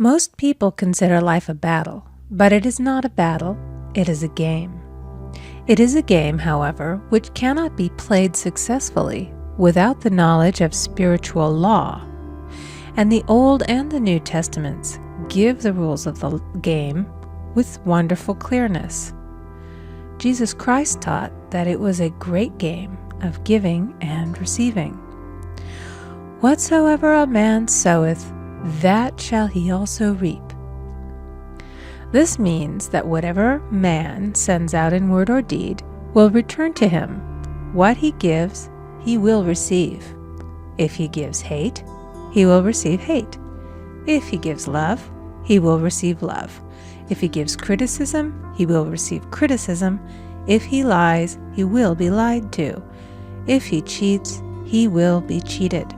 Most people consider life a battle, but it is not a battle, it is a game. It is a game, however, which cannot be played successfully without the knowledge of spiritual law. And the Old and the New Testaments give the rules of the game with wonderful clearness. Jesus Christ taught that it was a great game of giving and receiving. Whatsoever a man soweth, that shall he also reap. This means that whatever man sends out in word or deed will return to him. What he gives, he will receive. If he gives hate, he will receive hate. If he gives love, he will receive love. If he gives criticism, he will receive criticism. If he lies, he will be lied to. If he cheats, he will be cheated.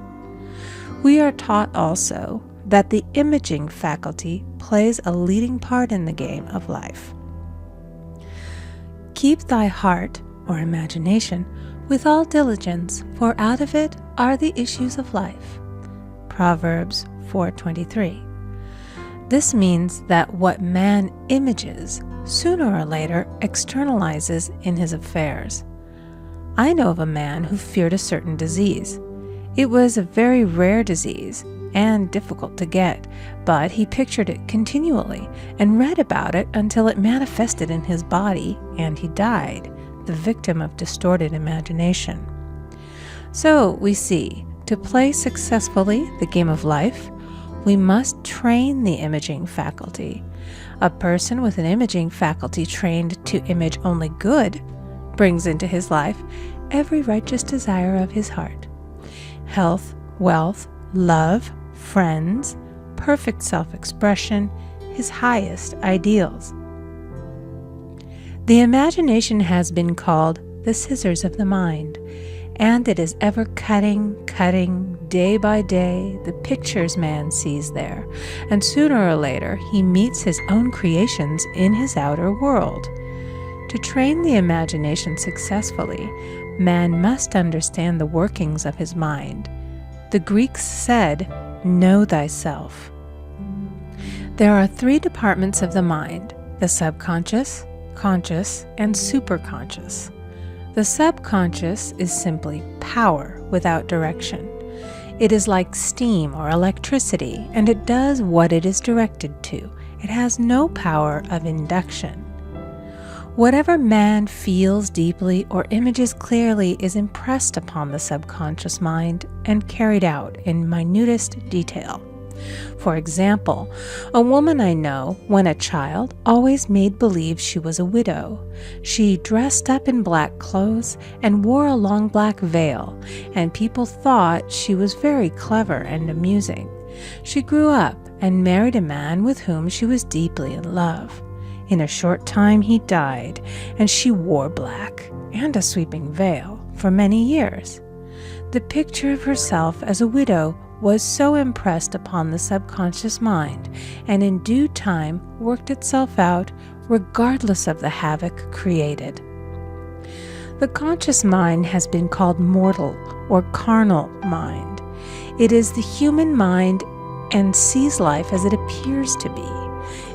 We are taught also that the imaging faculty plays a leading part in the game of life. Keep thy heart, or imagination, with all diligence, for out of it are the issues of life. Proverbs 4:23. This means that what man images, sooner or later externalizes in his affairs. I know of a man who feared a certain disease. It was a very rare disease and difficult to get, but he pictured it continually and read about it until it manifested in his body and he died, the victim of distorted imagination. So we see, to play successfully the game of life, we must train the imaging faculty. A person with an imaging faculty trained to image only good brings into his life every righteous desire of his heart. Health, wealth, love, friends, perfect self-expression, his highest ideals. The imagination has been called the scissors of the mind, and it is ever cutting day by day the pictures man sees there, and sooner or later he meets his own creations in his outer world. To train the imagination successfully, man must understand the workings of his mind. The Greeks said, "Know thyself." There are three departments of the mind: the subconscious, conscious, and superconscious. The subconscious is simply power without direction. It is like steam or electricity, and it does what it is directed to. It has no power of induction. Whatever man feels deeply or images clearly is impressed upon the subconscious mind and carried out in minutest detail. For example, a woman I know, when a child, always made believe she was a widow. She dressed up in black clothes and wore a long black veil, and people thought she was very clever and amusing. She grew up and married a man with whom she was deeply in love. In a short time he died, and she wore black and a sweeping veil for many years. The picture of herself as a widow was so impressed upon the subconscious mind, and in due time worked itself out regardless of the havoc created. The conscious mind has been called mortal or carnal mind. It is the human mind and sees life as it appears to be.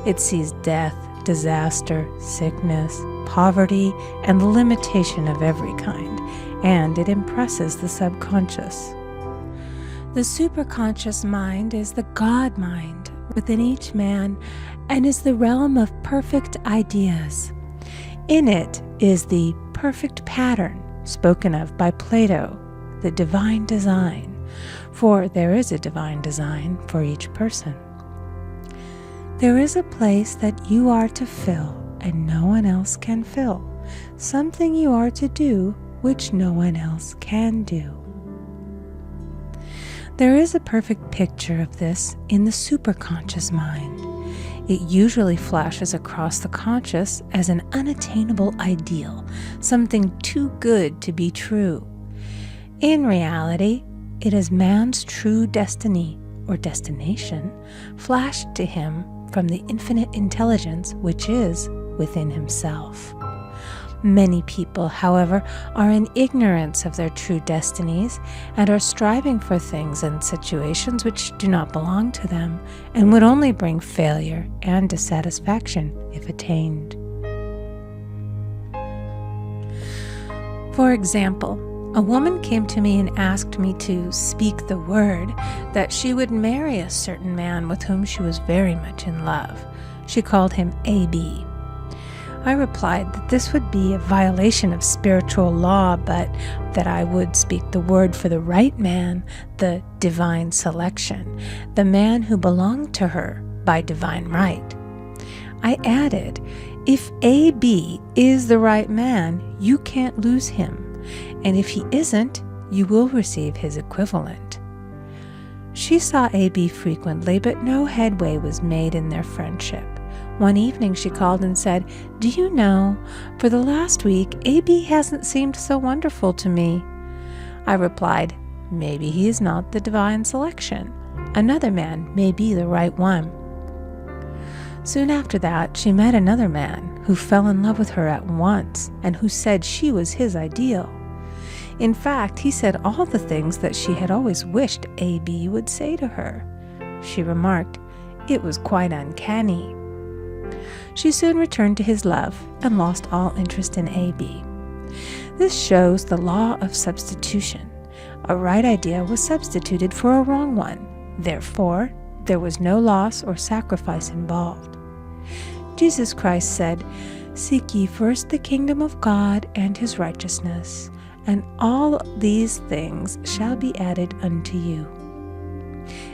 It sees death, disaster, sickness, poverty, and limitation of every kind, and it impresses the subconscious. The superconscious mind is the God mind within each man and is the realm of perfect ideas. In it is the perfect pattern spoken of by Plato, the divine design, for there is a divine design for each person. There is a place that you are to fill and no one else can fill, something you are to do which no one else can do. There is a perfect picture of this in the superconscious mind. It usually flashes across the conscious as an unattainable ideal, something too good to be true. In reality, it is man's true destiny or destination flashed to him from the infinite intelligence which is within himself. Many people, however, are in ignorance of their true destinies and are striving for things and situations which do not belong to them and would only bring failure and dissatisfaction if attained. For example, a woman came to me and asked me to speak the word that she would marry a certain man with whom she was very much in love. She called him A.B. I replied that this would be a violation of spiritual law, but that I would speak the word for the right man, the divine selection, the man who belonged to her by divine right. I added, if A.B. is the right man, you can't lose him, and if he isn't, you will receive his equivalent. She saw A.B. frequently, but no headway was made in their friendship. One evening she called and said, "Do you know, for the last week, A.B. hasn't seemed so wonderful to me." I replied, "Maybe he is not the divine selection. Another man may be the right one." Soon after that, she met another man who fell in love with her at once and who said she was his ideal. In fact, he said all the things that she had always wished A.B. would say to her. She remarked, it was quite uncanny. She soon returned to his love and lost all interest in A.B. This shows the law of substitution. A right idea was substituted for a wrong one. Therefore, there was no loss or sacrifice involved. Jesus Christ said, "Seek ye first the kingdom of God and his righteousness, and all these things shall be added unto you."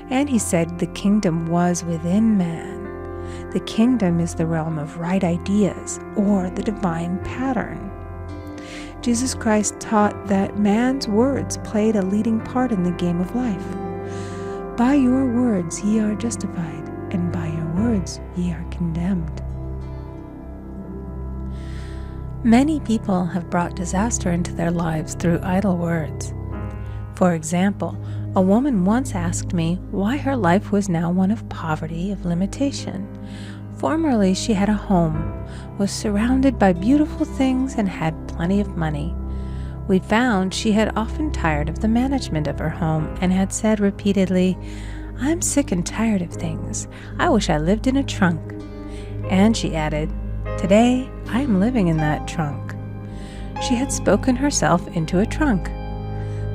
And he said the kingdom was within man. The kingdom is the realm of right ideas, or the divine pattern. Jesus Christ taught that man's words played a leading part in the game of life. By your words ye are justified, and by your words ye are condemned. Many people have brought disaster into their lives through idle words. For example, a woman once asked me why her life was now one of poverty, of limitation. Formerly she had a home, was surrounded by beautiful things, and had plenty of money. We found she had often tired of the management of her home and had said repeatedly, "I'm sick and tired of things. I wish I lived in a trunk." And she added, "Today I am living in that trunk." She had spoken herself into a trunk.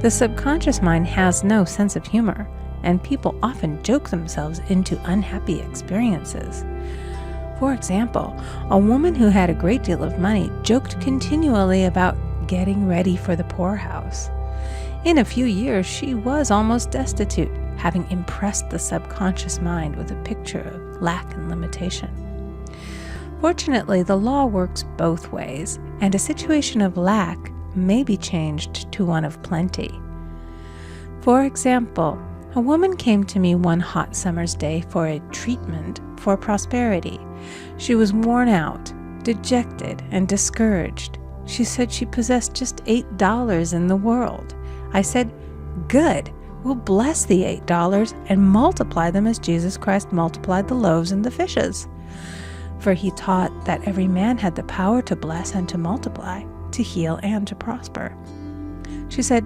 The subconscious mind has no sense of humor, and people often joke themselves into unhappy experiences. For example, a woman who had a great deal of money joked continually about getting ready for the poorhouse. In a few years, she was almost destitute, having impressed the subconscious mind with a picture of lack and limitation. Fortunately, the law works both ways, and a situation of lack may be changed to one of plenty. For example, a woman came to me one hot summer's day for a treatment for prosperity. She was worn out, dejected, and discouraged. She said she possessed just $8 in the world. I said, "Good, we'll bless the $8 and multiply them as Jesus Christ multiplied the loaves and the fishes." For he taught that every man had the power to bless and to multiply, to heal and to prosper. She said,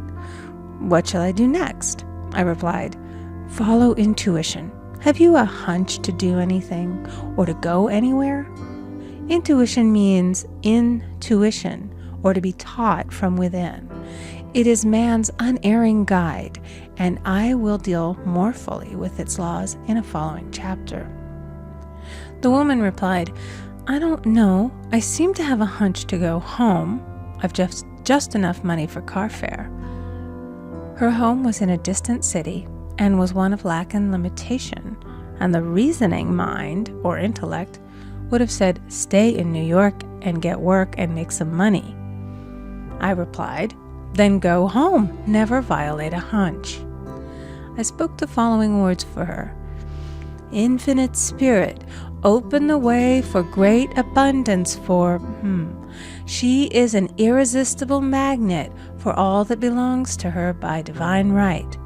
"What shall I do next?" I replied, "Follow intuition. Have you a hunch to do anything or to go anywhere?" Intuition means intuition, or to be taught from within. It is man's unerring guide, and I will deal more fully with its laws in a following chapter. The woman replied, "I don't know. I seem to have a hunch to go home. I've just enough money for car fare." Her home was in a distant city and was one of lack and limitation, and the reasoning mind, or intellect, would have said, "Stay in New York and get work and make some money." I replied, "Then go home. Never violate a hunch." I spoke the following words for her. "Infinite Spirit, open the way for great abundance for She is an irresistible magnet for all that belongs to her by divine right."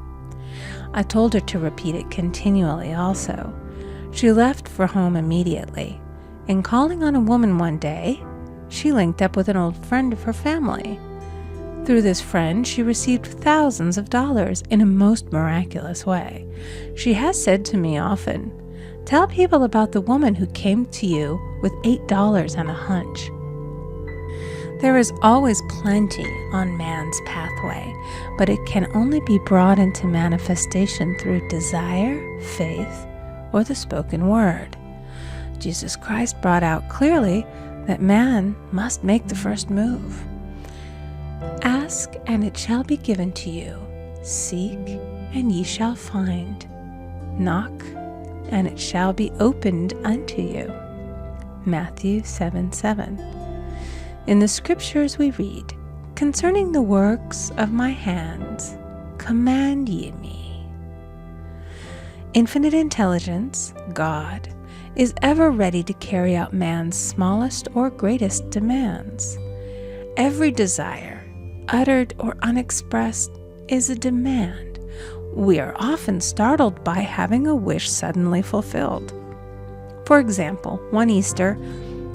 I told her to repeat it continually also. She left for home immediately. In calling on a woman one day, she linked up with an old friend of her family. Through this friend, she received thousands of dollars in a most miraculous way. She has said to me often, "Tell people about the woman who came to you with $8 and a hunch." There is always plenty on man's pathway, but it can only be brought into manifestation through desire, faith, or the spoken word. Jesus Christ brought out clearly that man must make the first move. Ask, and it shall be given to you. Seek, and ye shall find. Knock, and it shall be opened unto you. Matthew 7:7. In the scriptures we read, "Concerning the works of my hands, command ye me." Infinite intelligence, God, is ever ready to carry out man's smallest or greatest demands. Every desire, uttered or unexpressed, is a demand. We are often startled by having a wish suddenly fulfilled. For example, one Easter,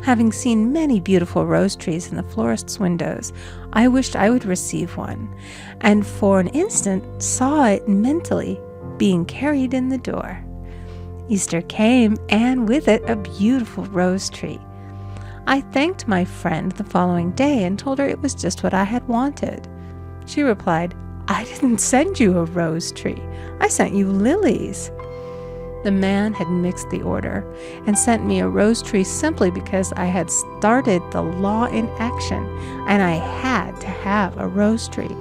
having seen many beautiful rose trees in the florist's windows, I wished I would receive one, and for an instant saw it mentally being carried in the door. Easter came, and with it a beautiful rose tree. I thanked my friend the following day and told her it was just what I had wanted. She replied, "I didn't send you a rose tree. I sent you lilies." The man had mixed the order and sent me a rose tree simply because I had started the law in action and I had to have a rose tree.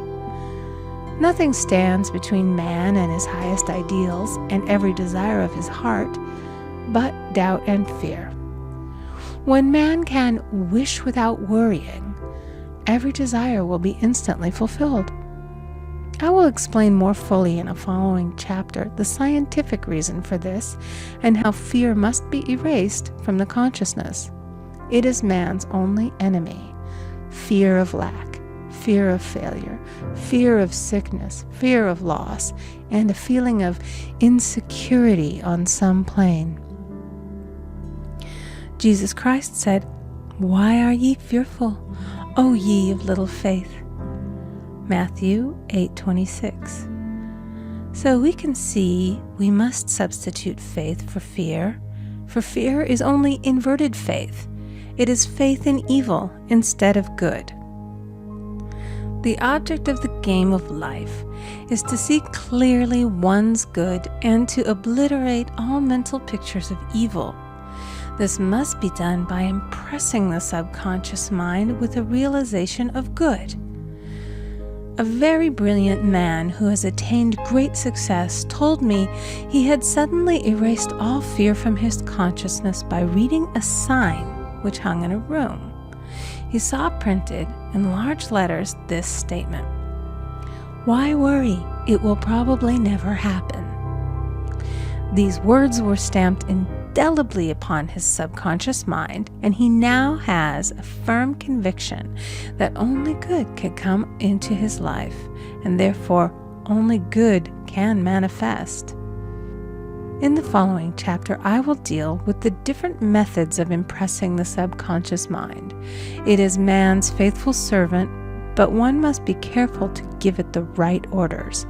Nothing stands between man and his highest ideals and every desire of his heart but doubt and fear. When man can wish without worrying, every desire will be instantly fulfilled. I will explain more fully in a following chapter the scientific reason for this and how fear must be erased from the consciousness. It is man's only enemy. Fear of lack, fear of failure, fear of sickness, fear of loss, and a feeling of insecurity on some plane. Jesus Christ said, "Why are ye fearful, O ye of little faith?" Matthew 8:26. So we can see we must substitute faith for fear is only inverted faith. It is faith in evil instead of good. The object of the game of life is to see clearly one's good and to obliterate all mental pictures of evil. This must be done by impressing the subconscious mind with a realization of good. A very brilliant man who has attained great success told me he had suddenly erased all fear from his consciousness by reading a sign which hung in a room. He saw printed in large letters this statement: "Why worry? It will probably never happen." These words were stamped indelibly upon his subconscious mind, and he now has a firm conviction that only good can come into his life, and therefore only good can manifest. In the following chapter, I will deal with the different methods of impressing the subconscious mind. It is man's faithful servant, but one must be careful to give it the right orders.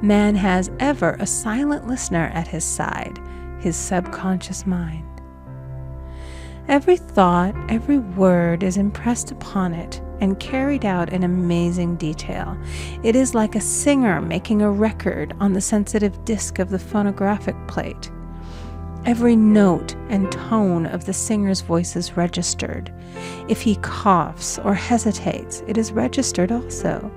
Man has ever a silent listener at his side, his subconscious mind. Every thought, every word is impressed upon it and carried out in amazing detail. It is like a singer making a record on the sensitive disc of the phonographic plate. Every note and tone of the singer's voice is registered. If he coughs or hesitates, it is registered also.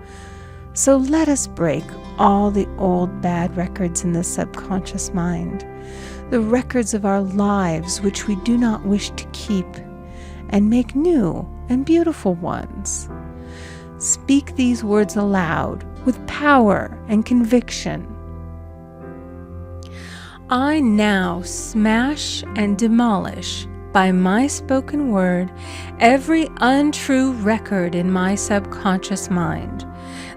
So let us break all the old bad records in the subconscious mind, the records of our lives which we do not wish to keep, and make new and beautiful ones. Speak these words aloud with power and conviction. I now smash and demolish by my spoken word every untrue record in my subconscious mind.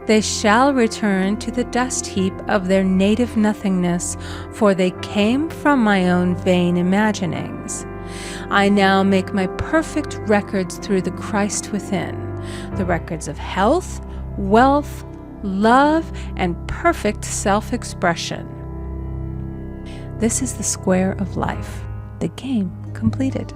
They shall return to the dust heap of their native nothingness, for they came from my own vain imaginings. I now make my perfect records through the Christ within, the records of health, wealth, love, and perfect self-expression. This is the square of life, the game completed.